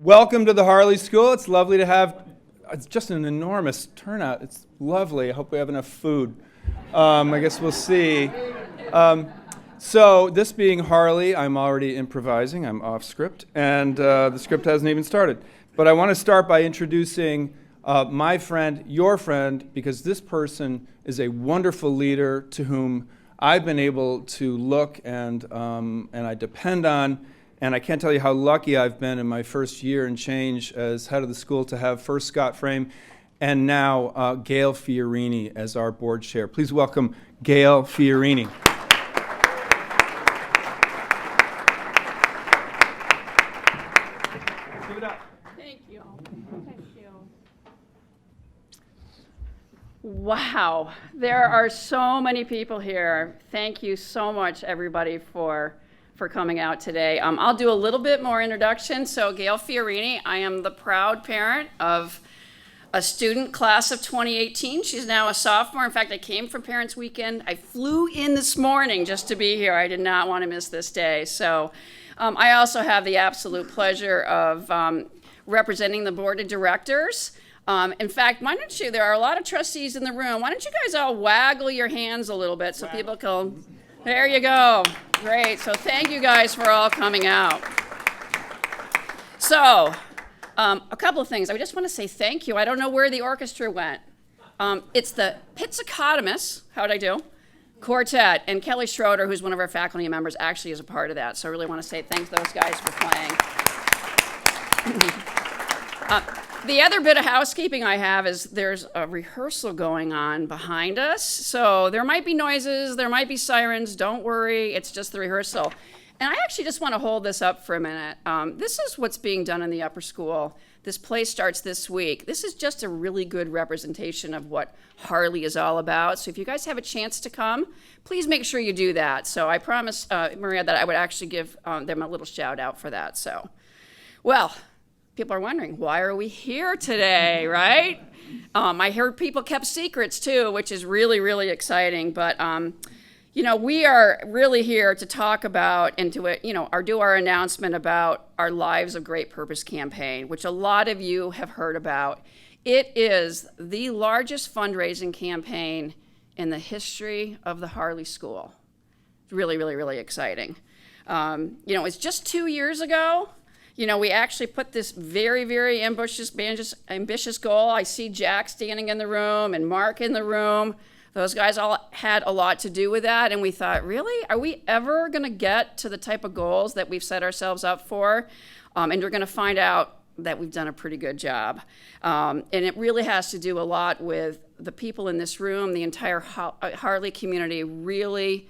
Welcome to the Harley School. It's lovely to have, it's just an enormous turnout. It's lovely. I hope we have enough food. I guess we'll see. So this being Harley, I'm already improvising. I'm off script, and the script hasn't even started. But I want to start by introducing my friend, your friend, because this person is a wonderful leader to whom I've been able to look and I depend on. And I can't tell you how lucky I've been in my first year and change as head of the school to have first Scott Frame and now Gail Fiorini as our board chair. Please welcome Gail Fiorini. Give it up. Thank you. Thank you. Wow, there are so many people here. Thank you so much, everybody, for coming out today. I'll do a little bit more introduction. So Gail Fiorini, I am the proud parent of a student class of 2018. She's now a sophomore. In fact, I came from Parents Weekend. I flew in this morning just to be here. I did not want to miss this day. So I also have the absolute pleasure of representing the board of directors. In fact, why don't you, there are a lot of trustees in the room. Why don't you guys all waggle your hands a little bit so people can, there you go. Great, so thank you guys for all coming out. So, a couple of things. I just want to say thank you. I don't know where the orchestra went. It's the Pizzicotomus, how'd I do? Quartet, and Kelly Schroeder, who's one of our faculty members, actually is a part of that. So I really want to say thanks to those guys for playing. The other bit of housekeeping I have is there's a rehearsal going on behind us. So there might be noises, there might be sirens, don't worry, it's just the rehearsal. And I actually just want to hold this up for a minute. This is what's being done in the upper school. This play starts this week. This is just a really good representation of what Harley is all about. So if you guys have a chance to come, please make sure you do that. So I promised Maria that I would actually give them a little shout out for that. So, well, people are wondering, why are we here today, right? I heard people kept secrets too, which is really, really exciting. But, you know, we are really here to talk about and to, do our announcement about our Lives of Great Purpose campaign, which a lot of you have heard about. It is the largest fundraising campaign in the history of the Harley School. It's really, really, really exciting. It's just 2 years ago. We actually put this very, very ambitious goal. I see Jack standing in the room and Mark in the room. Those guys all had a lot to do with that. And we thought, really? Are we ever going to get to the type of goals that we've set ourselves up for? And we're going to find out that we've done a pretty good job. And it really has to do a lot with the people in this room, the entire Harley community really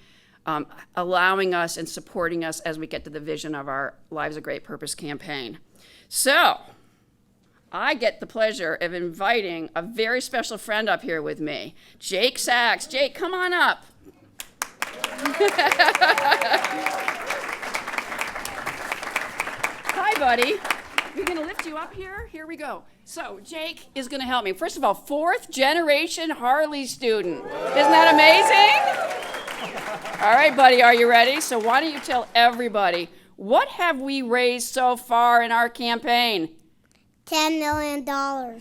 allowing us and supporting us as we get to the vision of our Lives of Great Purpose campaign. So, I get the pleasure of inviting a very special friend up here with me, Jake Sachs. Jake, come on up. Hi, buddy. We're going to lift you up here. Here we go. So, Jake is going to help me. First of all, 4th generation Harley student. Isn't that amazing? All right, buddy, are you ready? So why don't you tell everybody, what have we raised so far in our campaign? $10 million. Whoa!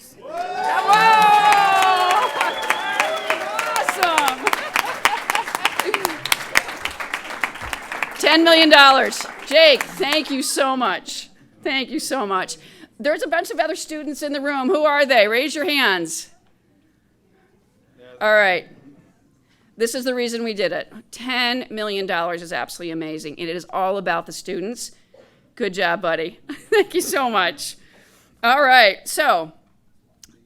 Awesome! $10 million. Jake, thank you so much. Thank you so much. There's a bunch of other students in the room. Who are they? Raise your hands. All right. This is the reason we did it. $10 million is absolutely amazing. And it is all about the students. Good job, buddy. Thank you so much. All right, so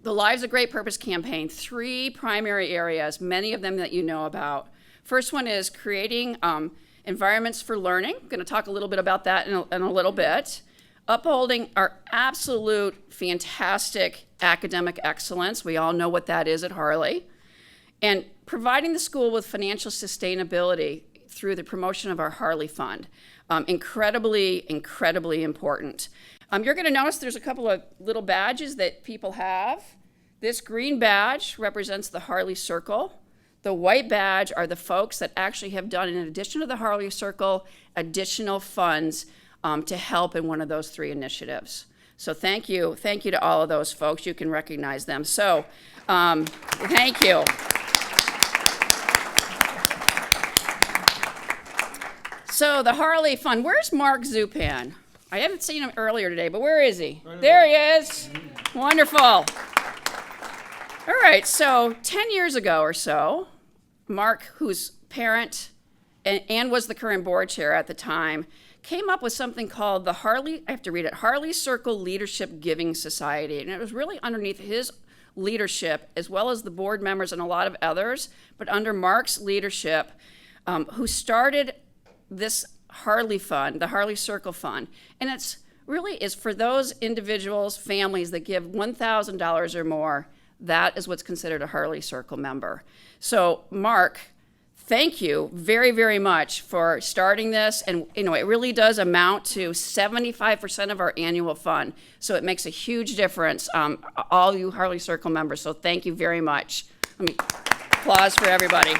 the Lives of Great Purpose campaign, 3 primary areas, many of them that you know about. First one is creating environments for learning. I'm going to talk a little bit about that in a little bit. Upholding our absolute fantastic academic excellence. We all know what that is at Harley. And providing the school with financial sustainability through the promotion of our Harley Fund. Incredibly, incredibly important. You're going to notice there's a couple of little badges that people have. This green badge represents the Harley Circle. The white badge are the folks that actually have done, in addition to the Harley Circle, additional funds to help in one of those 3 initiatives. So thank you to all of those folks. You can recognize them. So thank you. So the Harley Fund. Where's Mark Zupan? I haven't seen him earlier today, but where is he? There he is. Wonderful. All right, so 10 years ago or so, Mark, whose parent and was the current board chair at the time, came up with something called the Harley Circle Leadership Giving Society. And it was really underneath his leadership, as well as the board members and a lot of others, but under Mark's leadership, who started this Harley Fund, the Harley Circle Fund. And it's really is for those individuals, families that give $1,000 or more. That is what's considered a Harley Circle member. So Mark, thank you very, very much for starting this. And it really does amount to 75% of our annual fund. So it makes a huge difference, all you Harley Circle members. So thank you very much. Let me applause for everybody.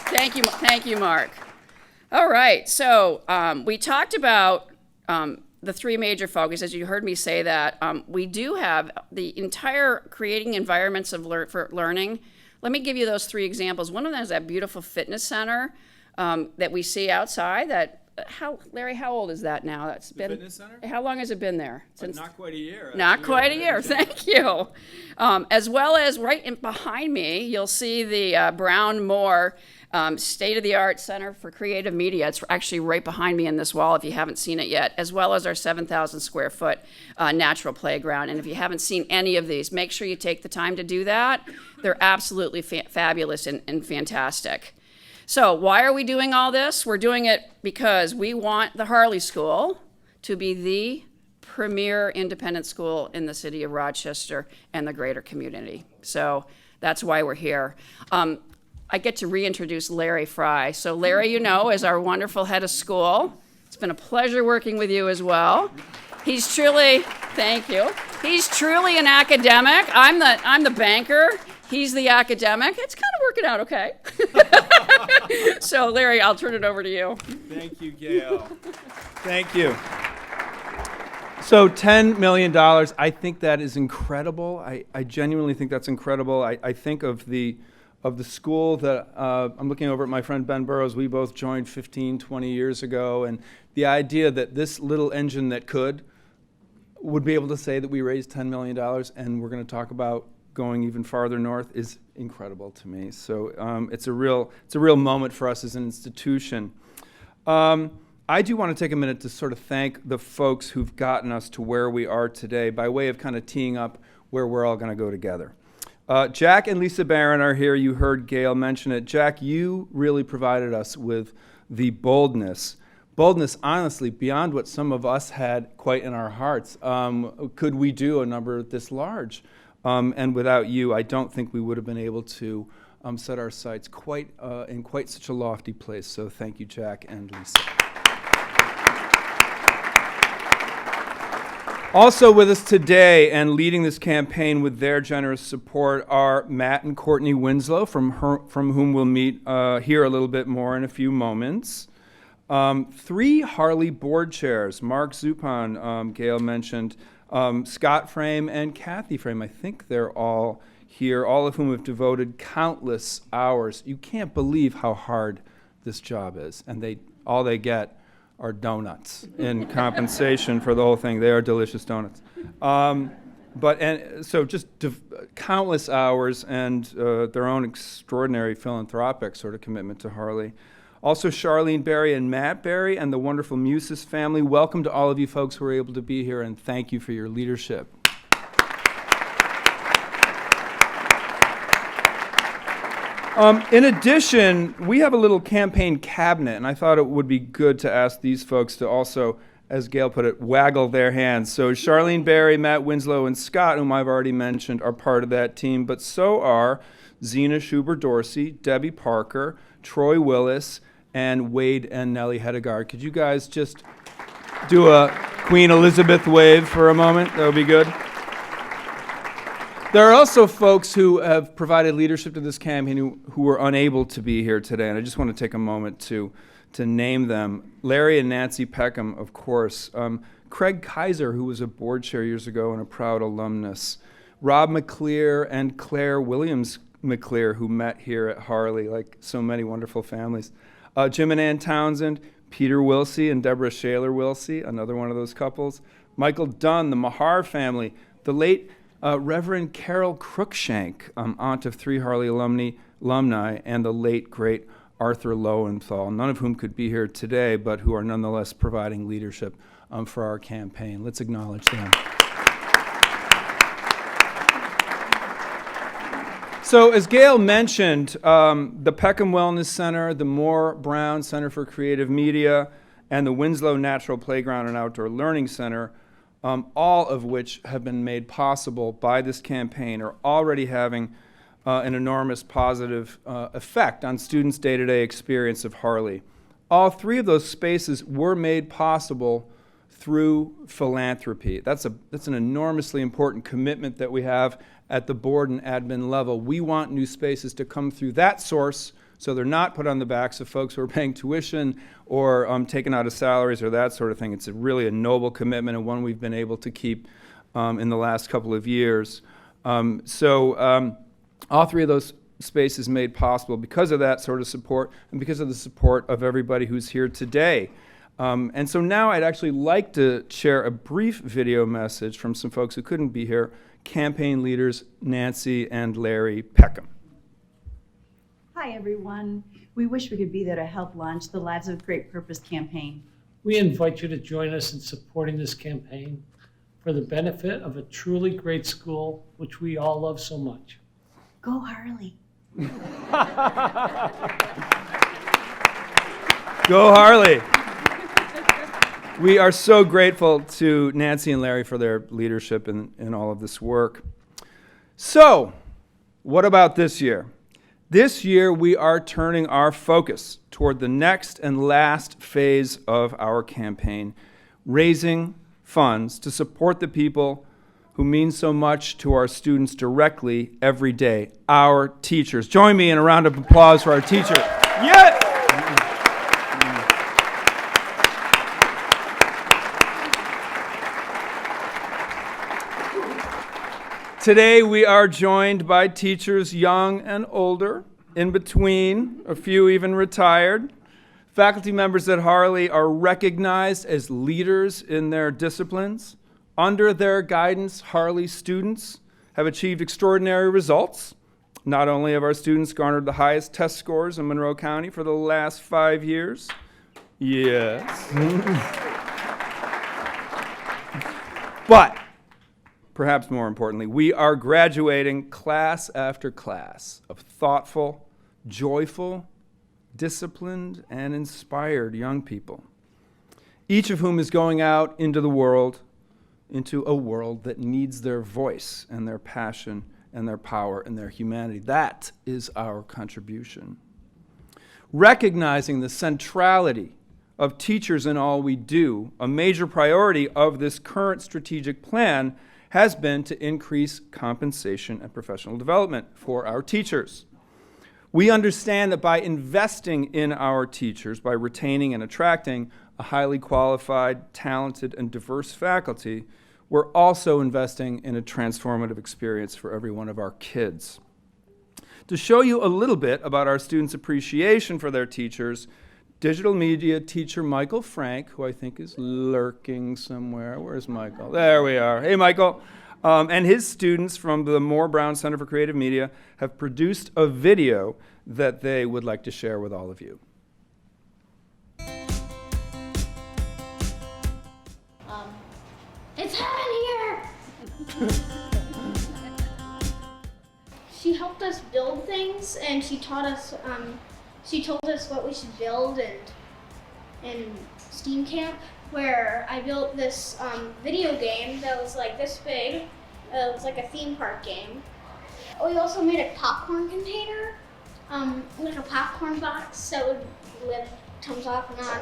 Thank you, Mark. All right, so we talked about the three major focuses. You heard me say that. We do have the entire creating environments for learning. Let me give you those three examples. One of them is that beautiful fitness center that we see outside. Larry, how old is that now? That's been fitness center? How long has it been there? Not quite a year. Not quite a year. Thank you. As well as behind me, you'll see the Brown Moore state-of-the-art Center for Creative Media. It's actually right behind me in this wall if you haven't seen it yet, as well as our 7,000 square foot natural playground. And if you haven't seen any of these, make sure you take the time to do that. They're absolutely fabulous and fantastic. So why are we doing all this? We're doing it because we want the Harley School to be the premier independent school in the city of Rochester and the greater community. So that's why we're here. I get to reintroduce Larry Fry. So Larry, is our wonderful head of school. It's been a pleasure working with you as well. Thank you. He's truly an academic. I'm the banker. He's the academic. It's kind of working out okay. So Larry, I'll turn it over to you. Thank you, Gail. Thank you. So $10 million, I think that is incredible. I genuinely think that's incredible. I think of the school that I'm looking over at my friend Ben Burrows. We both joined 15, 20 years ago, and the idea that this little engine that would be able to say that we raised $10 million, and we're going to talk about going even farther north is incredible to me. So it's a real moment for us as an institution. I do want to take a minute to sort of thank the folks who've gotten us to where we are today by way of kind of teeing up where we're all going to go together. Jack and Lisa Barron are here. You heard Gail mention it. Jack, you really provided us with the boldness, honestly, beyond what some of us had quite in our hearts. Could we do a number this large? And without you, I don't think we would have been able to set our sights in quite such a lofty place. So thank you, Jack and Lisa. Also with us today and leading this campaign with their generous support are Matt and Courtney Winslow, from whom we'll meet here a little bit more in a few moments. 3 Harley board chairs, Mark Zupan, Gail mentioned, Scott Frame and Kathy Frame. I think they're all here, all of whom have devoted countless hours. You can't believe how hard this job is, and all they get are donuts in compensation for the whole thing. They are delicious donuts. So just countless hours and their own extraordinary philanthropic sort of commitment to Harley. Also, Charlene Berry and Matt Berry and the wonderful Musis family. Welcome to all of you folks who are able to be here, and thank you for your leadership. In addition, we have a little campaign cabinet, and I thought it would be good to ask these folks to also, as Gail put it, waggle their hands. So Charlene Berry, Matt Winslow, and Scott, whom I've already mentioned, are part of that team, but so are Zena Schuber-Dorsey, Debbie Parker, Troy Willis, and Wade and Nellie Hedegaard. Could you guys just do a Queen Elizabeth wave for a moment? That would be good. There are also folks who have provided leadership to this campaign who were unable to be here today, and I just want to take a moment to name them. Larry and Nancy Peckham, of course. Craig Kaiser, who was a board chair years ago and a proud alumnus. Rob McClear and Claire Williams McClear, who met here at Harley, like so many wonderful families. Jim and Ann Townsend, Peter Wilsey and Deborah Shaler Wilsey, another one of those couples. Michael Dunn, the Mahar family, the late Reverend Carol Cruikshank, aunt of 3 Harley alumni, and the late, great Arthur Lowenthal, none of whom could be here today, but who are nonetheless providing leadership for our campaign. Let's acknowledge them. So as Gail mentioned, the Peckham Wellness Center, the Moore Brown Center for Creative Media, and the Winslow Natural Playground and Outdoor Learning Center, all of which have been made possible by this campaign, are already having an enormous positive effect on students' day-to-day experience of Harley. All 3 of those spaces were made possible through philanthropy. That's an enormously important commitment that we have at the board and admin level. We want new spaces to come through that source, so they're not put on the backs of folks who are paying tuition or taken out of salaries or that sort of thing. It's really a noble commitment and one we've been able to keep in the last couple of years. All 3 of those spaces made possible because of that sort of support and because of the support of everybody who's here today. And so now I'd actually like to share a brief video message from some folks who couldn't be here, campaign leaders Nancy and Larry Peckham. Hi, everyone. We wish we could be there to help launch the Lives with Great Purpose campaign. We invite you to join us in supporting this campaign for the benefit of a truly great school, which we all love so much. Go Harley. Go Harley. We are so grateful to Nancy and Larry for their leadership in all of this work. So, what about this year? This year, we are turning our focus toward the next and last phase of our campaign, raising funds to support the people who mean so much to our students directly every day, our teachers. Join me in a round of applause for our teachers. Yeah! Today we are joined by teachers young and older, in between, a few even retired. Faculty members at Harley are recognized as leaders in their disciplines. Under their guidance, Harley students have achieved extraordinary results. Not only have our students garnered the highest test scores in Monroe County for the last 5 years, yes, but perhaps more importantly, we are graduating class after class of thoughtful, joyful, disciplined, and inspired young people, each of whom is going out into the world, into a world that needs their voice and their passion and their power and their humanity. That is our contribution. Recognizing the centrality of teachers in all we do, a major priority of this current strategic plan has been to increase compensation and professional development for our teachers. We understand that by investing in our teachers, by retaining and attracting a highly qualified, talented, and diverse faculty, we're also investing in a transformative experience for every one of our kids. To show you a little bit about our students' appreciation for their teachers, digital media teacher Michael Frank, who I think is lurking somewhere. Where's Michael? There we are. Hey, Michael. And his students from the Moore Brown Center for Creative Media have produced a video that they would like to share with all of you. It's heaven here! She helped us build things, and she taught us, she told us what we should build in STEAM camp, where I built this video game that was like this big. It was like a theme park game. We also made a popcorn container, like a popcorn box that would lift thumbs off and on.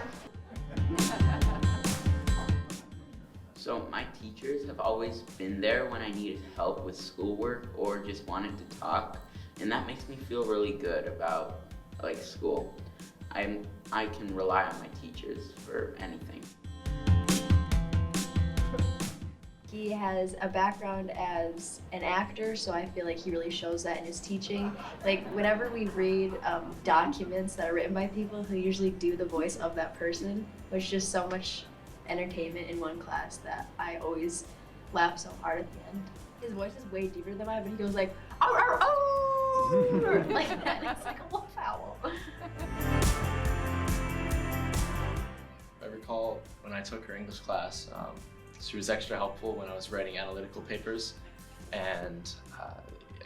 So my teachers have always been there when I needed help with schoolwork or just wanted to talk, and that makes me feel really good about like school. I can rely on my teachers for anything. He has a background as an actor, so I feel like he really shows that in his teaching. Like whenever we read documents that are written by people, he'll usually do the voice of that person, which is just so much entertainment in one class that I always laugh so hard at the end. His voice is way deeper than mine, but he goes like, "Arr, arr, arr," like that. It's like a wolf owl. I recall when I took her English class, she was extra helpful when I was writing analytical papers, and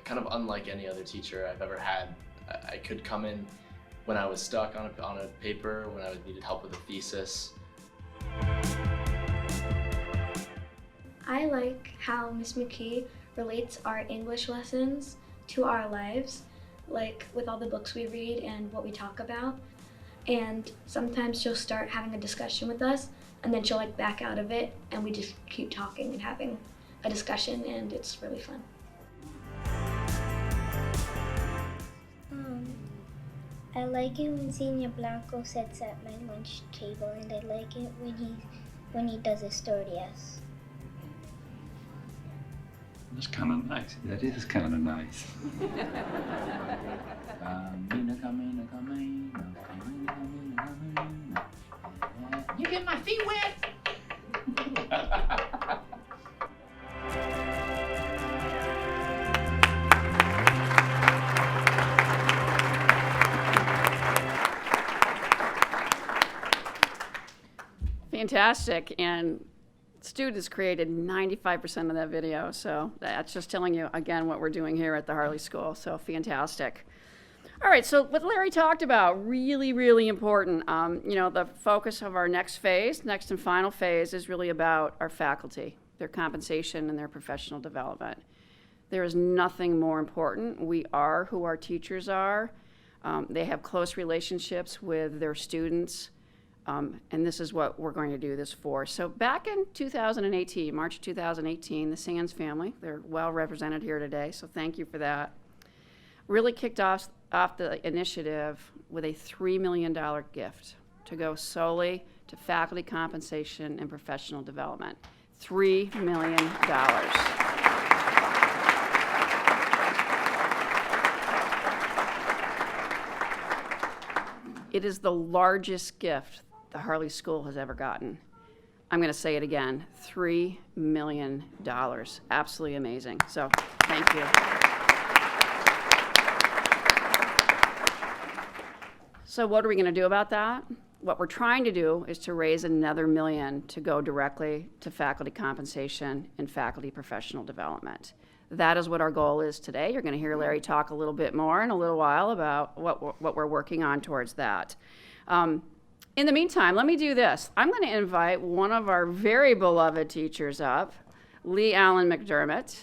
kind of unlike any other teacher I've ever had, I could come in when I was stuck on a paper, when I needed help with a thesis. I like how Miss McKee relates our English lessons to our lives, like with all the books we read and what we talk about. And sometimes she'll start having a discussion with us, and then she'll like back out of it, and we just keep talking and having a discussion, and it's really fun. I like it when Senior Blanco sits at my lunch table, and I like it when he does historias. That's kind of nice. That is kind of nice. You get my feet wet? Fantastic. And students created 95% of that video. So that's just telling you, again, what we're doing here at the Harley School. So fantastic. All right, so what Larry talked about, really, really important. The focus of our next and final phase, is really about our faculty, their compensation and their professional development. There is nothing more important. We are who our teachers are. They have close relationships with their students, and this is what we're going to do this for. So back in 2018, March 2018, the Sands family, they're well represented here today, so thank you for that, really kicked off the initiative with a $3 million gift to go solely to faculty compensation and professional development. $3 million. It is the largest gift the Harley School has ever gotten. I'm going to say it again, $3 million. Absolutely amazing. So thank you. So what are we going to do about that? What we're trying to do is to raise another $1 million to go directly to faculty compensation and faculty professional development. That is what our goal is today. You're going to hear Larry talk a little bit more in a little while about what we're working on towards that. In the meantime, let me do this. I'm going to invite one of our very beloved teachers up, Lee Allen McDermott.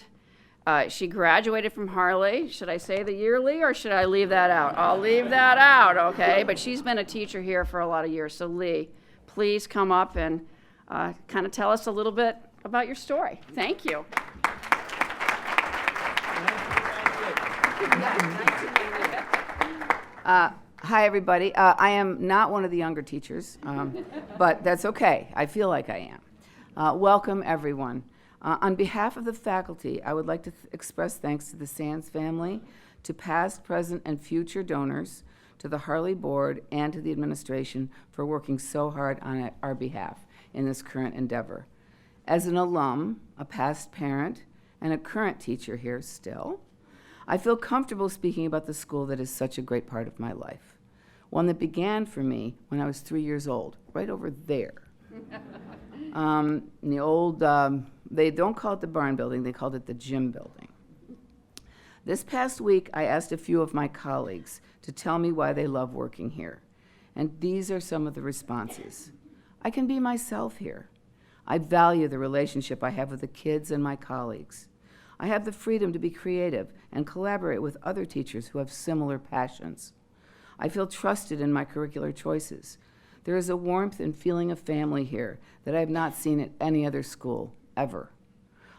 She graduated from Harley. Should I say the year, Lee, or should I leave that out? I'll leave that out, okay? But she's been a teacher here for a lot of years. So Lee, please come up and kind of tell us a little bit about your story. Thank you. Hi, everybody. I am not one of the younger teachers, but that's okay. I feel like I am. Welcome, everyone. On behalf of the faculty, I would like to express thanks to the Sands family, to past, present, and future donors, to the Harley Board, and to the administration for working so hard on our behalf in this current endeavor. As an alum, a past parent, and a current teacher here still, I feel comfortable speaking about the school that is such a great part of my life. One that began for me when I was 3 years old, right over there. In the old, they don't call it the barn building, they called it the gym building. This past week, I asked a few of my colleagues to tell me why they love working here. And these are some of the responses. I can be myself here. I value the relationship I have with the kids and my colleagues. I have the freedom to be creative and collaborate with other teachers who have similar passions. I feel trusted in my curricular choices. There is a warmth and feeling of family here that I have not seen at any other school, ever.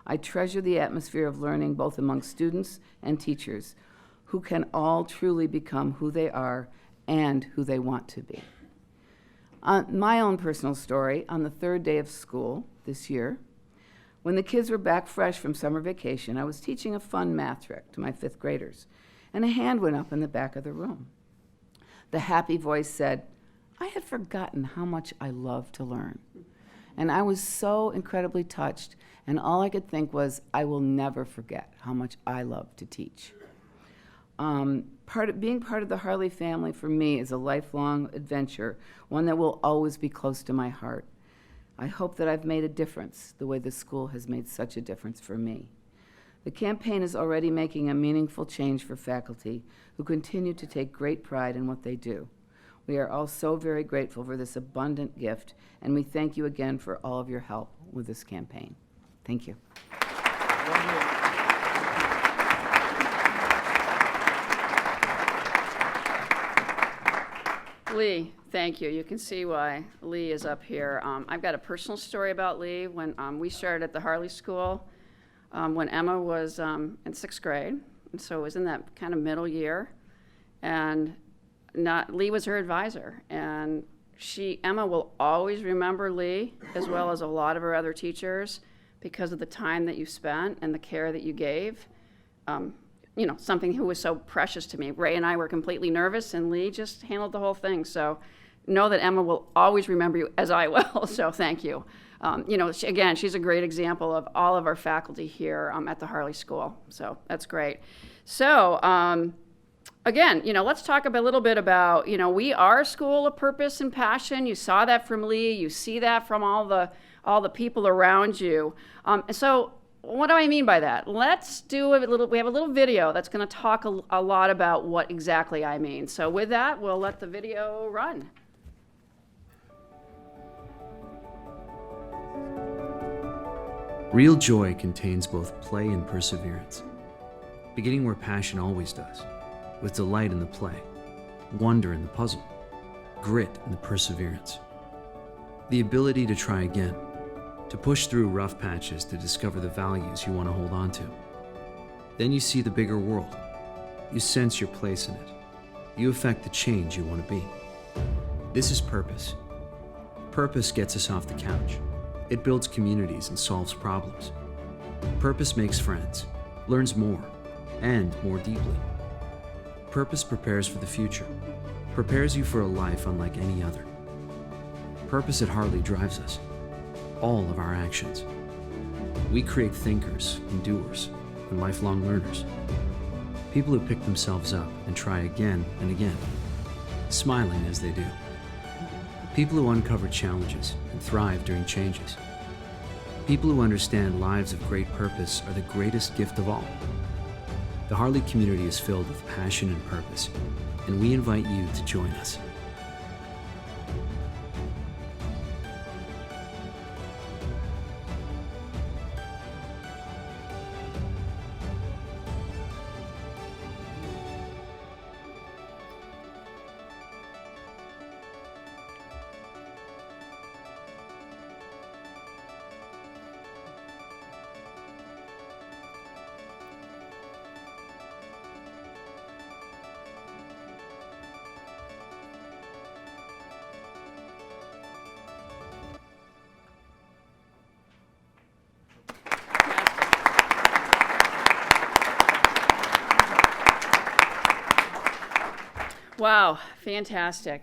I treasure the atmosphere of learning both among students and teachers, who can all truly become who they are and who they want to be. My own personal story, on the third day of school this year, when the kids were back fresh from summer vacation, I was teaching a fun math trick to my 5th graders, and a hand went up in the back of the room. The happy voice said, "I had forgotten how much I love to learn." And I was so incredibly touched, and all I could think was, I will never forget how much I love to teach. Being part of the Harley family for me is a lifelong adventure, one that will always be close to my heart. I hope that I've made a difference the way the school has made such a difference for me. The campaign is already making a meaningful change for faculty who continue to take great pride in what they do. We are all so very grateful for this abundant gift, and we thank you again for all of your help with this campaign. Thank you. Lee, thank you. You can see why Lee is up here. I've got a personal story about Lee. When we started at the Harley School, when Emma was in 6th grade, and so it was in that kind of middle year, and Lee was her advisor, and Emma will always remember Lee, as well as a lot of her other teachers, because of the time that you spent and the care that you gave. Something who was so precious to me. Ray and I were completely nervous, and Lee just handled the whole thing. So know that Emma will always remember you, as I will, so thank you. She's a great example of all of our faculty here at the Harley School, so that's great. So, let's talk a little bit about, we are a school of purpose and passion. You saw that from Lee. You see that from all the people around you. So what do I mean by that? Let's do we have a little video that's going to talk a lot about what exactly I mean. So with that, we'll let the video run. Real joy contains both play and perseverance, beginning where passion always does, with delight in the play, wonder in the puzzle, grit in the perseverance. The ability to try again, to push through rough patches to discover the values you want to hold on to. Then you see the bigger world. You sense your place in it. You affect the change you want to be. This is purpose. Purpose gets us off the couch. It builds communities and solves problems. Purpose makes friends, learns more, and more deeply. Purpose prepares for the future, prepares you for a life unlike any other. Purpose at Harley drives us, all of our actions. We create thinkers and doers and lifelong learners. People who pick themselves up and try again and again, smiling as they do. People who uncover challenges and thrive during changes. People who understand lives of great purpose are the greatest gift of all. The Harley community is filled with passion and purpose, and we invite you to join us. Wow, fantastic.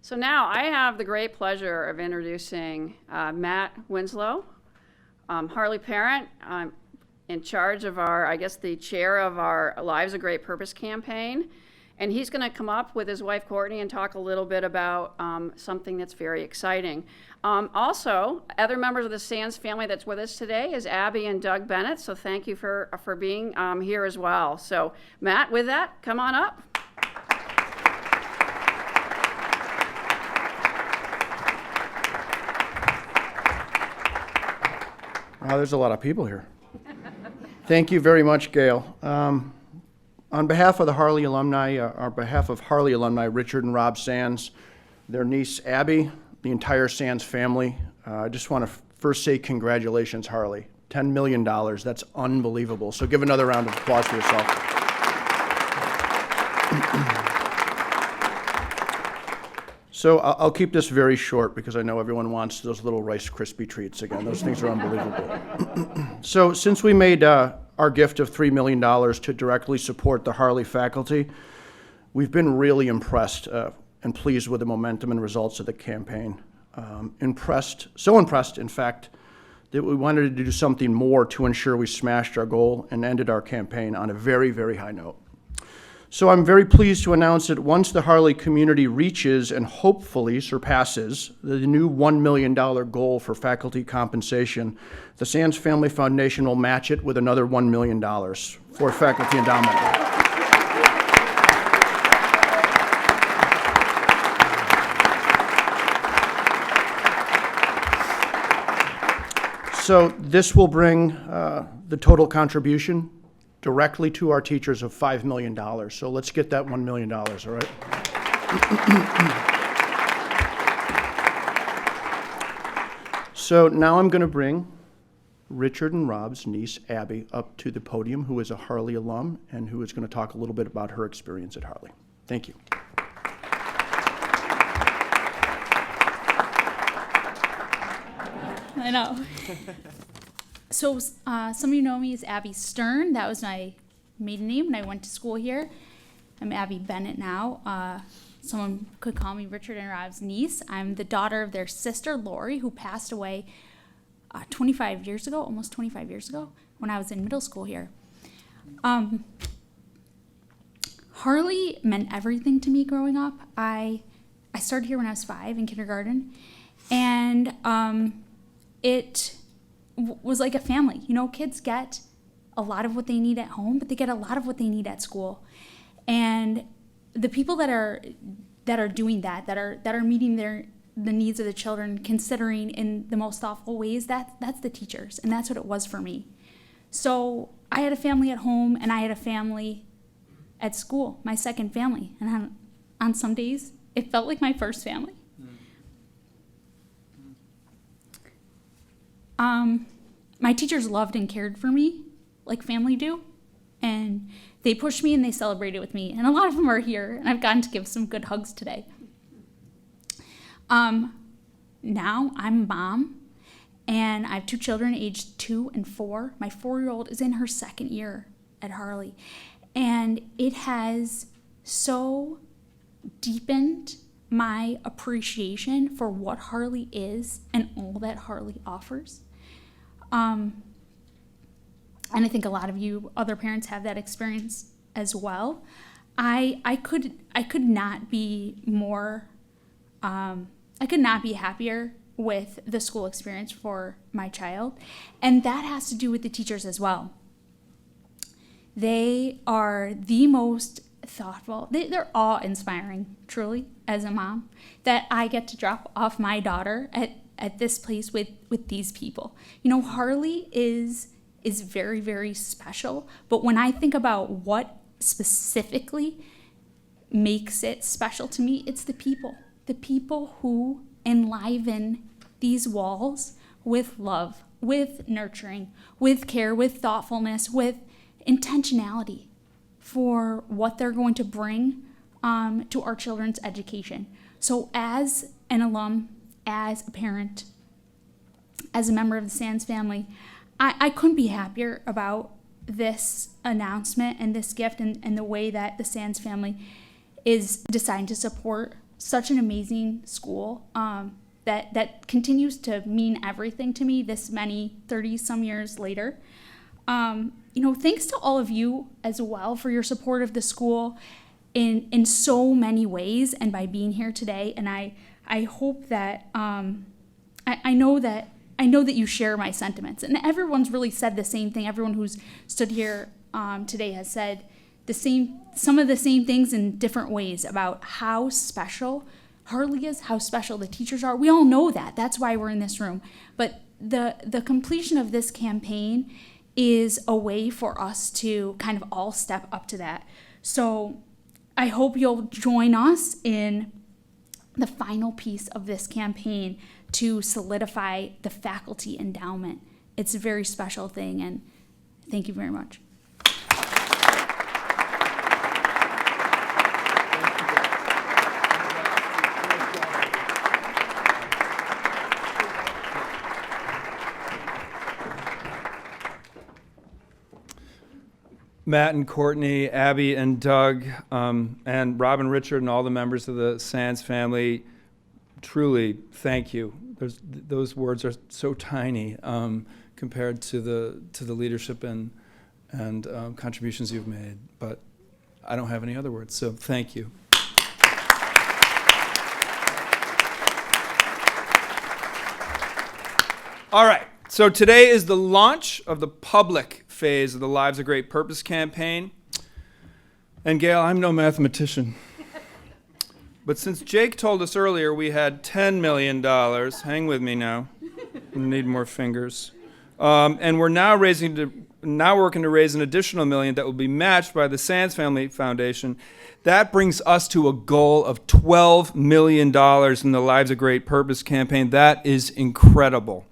So now I have the great pleasure of introducing Matt Winslow, Harley parent, in charge of the chair of our Lives of Great Purpose campaign. And he's going to come up with his wife Courtney and talk a little bit about something that's very exciting. Also, other members of the Sands family that's with us today is Abby and Doug Bennett. So thank you for being here as well. So Matt, with that, come on up. Wow, there's a lot of people here. Thank you very much, Gail. On behalf of the Harley alumni, on behalf of Harley alumni Richard and Rob Sands, their niece Abby, the entire Sands family. I just want to first say congratulations, Harley. $10 million, that's unbelievable. So give another round of applause for yourself. So I'll keep this very short because I know everyone wants those little Rice Krispie treats again. Those things are unbelievable. So since we made our gift of $3 million to directly support the Harley faculty, we've been really impressed and pleased with the momentum and results of the campaign. So impressed, in fact, that we wanted to do something more to ensure we smashed our goal and ended our campaign on a very, very high note. So I'm very pleased to announce that once the Harley community reaches and hopefully surpasses the new $1 million goal for faculty compensation, the Sands Family Foundation will match it with another $1 million for faculty endowment. So this will bring the total contribution directly to our teachers of $5 million. So let's get that $1 million, all right? So now I'm going to bring Richard and Rob's niece, Abby, up to the podium, who is a Harley alum and who is going to talk a little bit about her experience at Harley. Thank you. I know. So some of you know me as Abby Stern. That was my maiden name when I went to school here. I'm Abby Bennett now. Someone could call me Richard and Rob's niece. I'm the daughter of their sister, Lori, who passed away 25 years ago, almost 25 years ago, when I was in middle school here. Harley meant everything to me growing up. I started here when I was 5 in kindergarten, and it was like a family. You know, kids get a lot of what they need at home, but they get a lot of what they need at school. And the people that are doing that are meeting the needs of the children, considering in the most thoughtful ways, that's the teachers, and that's what it was for me. So I had a family at home, and I had a family at school, my second family. And on some days, it felt like my first family. My teachers loved and cared for me like family do, and they pushed me and they celebrated with me, and a lot of them are here, and I've gotten to give some good hugs today. Now I'm a mom, and I have 2 children aged 2 and 4. My 4-year-old is in her 2nd year at Harley, and it has so deepened my appreciation for what Harley is and all that Harley offers. And I think a lot of you other parents have that experience as well. I could not be more, I could not be happier with the school experience for my child. And that has to do with the teachers as well. They are the most thoughtful, they're awe-inspiring, truly, as a mom, that I get to drop off my daughter at this place with these people. You know, Harley is very, very special, but when I think about what specifically makes it special to me, it's the people who enliven these walls with love, with nurturing, with care, with thoughtfulness, with intentionality for what they're going to bring to our children's education. So as an alum, as a parent, as a member of the Sands family, I couldn't be happier about this announcement and this gift and the way that the Sands family is deciding to support such an amazing school that continues to mean everything to me this many 30-some years later. You know, thanks to all of you as well for your support of the school in so many ways and by being here today. And I hope that I know that you share my sentiments, and everyone's really said the same thing. Everyone who's stood here today has said some of the same things in different ways about how special Harley is, how special the teachers are. We all know that. That's why we're in this room. But the completion of this campaign is a way for us to kind of all step up to that. So I hope you'll join us in the final piece of this campaign to solidify the faculty endowment. It's a very special thing, and thank you very much. Matt and Courtney, Abby and Doug, and Rob and Richard and all the members of the Sands family, truly, thank you. Those words are so tiny compared to the leadership and contributions you've made, but I don't have any other words, so thank you. All right, so today is the launch of the public phase of the Lives of Great Purpose campaign. And Gail, I'm no mathematician. But since Jake told us earlier we had $10 million, hang with me now, we need more fingers. And we're now working to raise an additional $1 million that will be matched by the Sands Family Foundation. That brings us to a goal of $12 million in the Lives of Great Purpose campaign. That is incredible.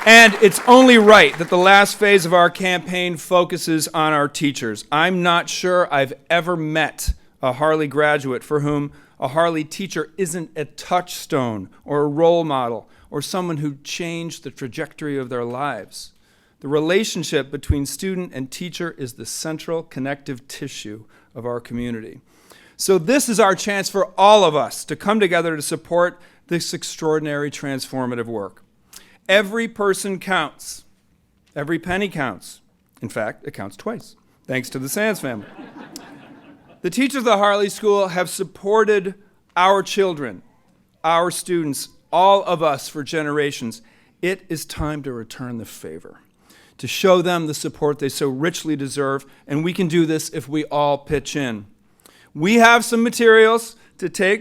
And it's only right that the last phase of our campaign focuses on our teachers. I'm not sure I've ever met a Harley graduate for whom a Harley teacher isn't a touchstone or a role model or someone who changed the trajectory of their lives. The relationship between student and teacher is the central connective tissue of our community. So this is our chance for all of us to come together to support this extraordinary transformative work. Every person counts. Every penny counts. In fact, it counts twice, thanks to the Sands family. The teachers of the Harley School have supported our children, our students, all of us for generations. It is time to return the favor, to show them the support they so richly deserve, and we can do this if we all pitch in. We have some materials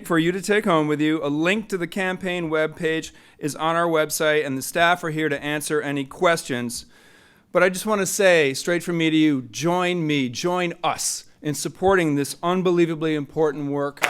for you to take home with you. A link to the campaign webpage is on our website, and the staff are here to answer any questions. But I just want to say, straight from me to you, join me, join us in supporting this unbelievably important work.